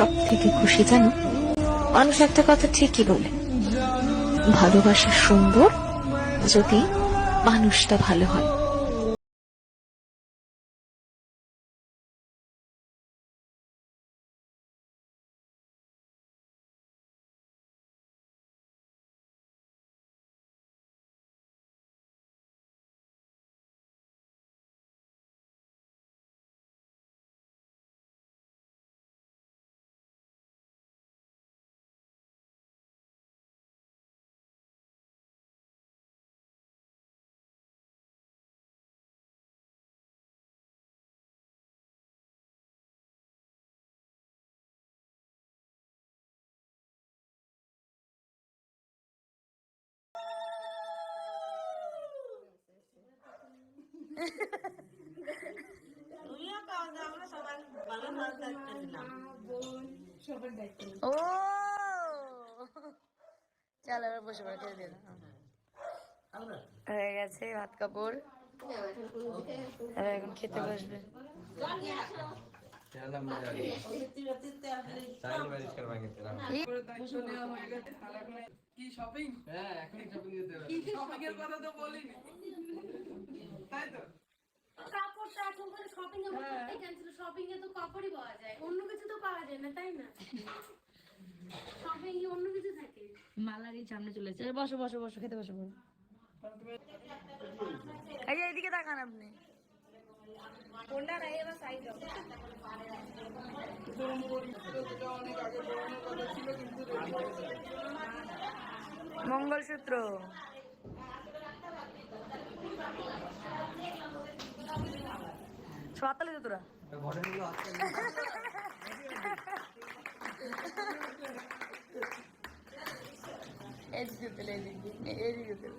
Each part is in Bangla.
সব থেকে খুশি জানো? মানুষ একটা কথা ঠিকই বলে, ভালোবাসা সুন্দর যদি মানুষটা ভালো হয়। ও চলো এবার বসে পড়ে খেতে দিলাম। হয়ে গেছে ভাত কাপড়, এবার এখন খেতে বসবে। কাপড়টা এখন করে শপিং এ করতে ক্যান্সেল, শপিং এ তো কাপড়ই পাওয়া যায়, অন্য কিছু তো পাওয়া যায় না, তাই না? শপিং এ অন্য কিছু থাকে। মালারির সামনে চলে এসেছে, বসো বসো বসো খেতে বসো বসো। এই যে এইদিকে তাকান আপনি। কোনটা নাই এবার সাইড দাও। মঙ্গলসূত্র সকালে তো তোরা এদিকে তেলে এদিকে তেলে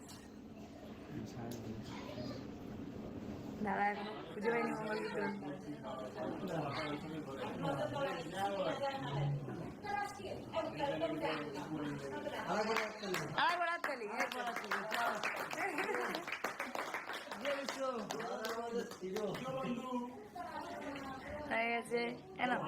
দাঁড়া এখন খুঁজে পাইনি মঙ্গলসূত্র। আরেকবার হাততালি হয়ে গেছে এলাম।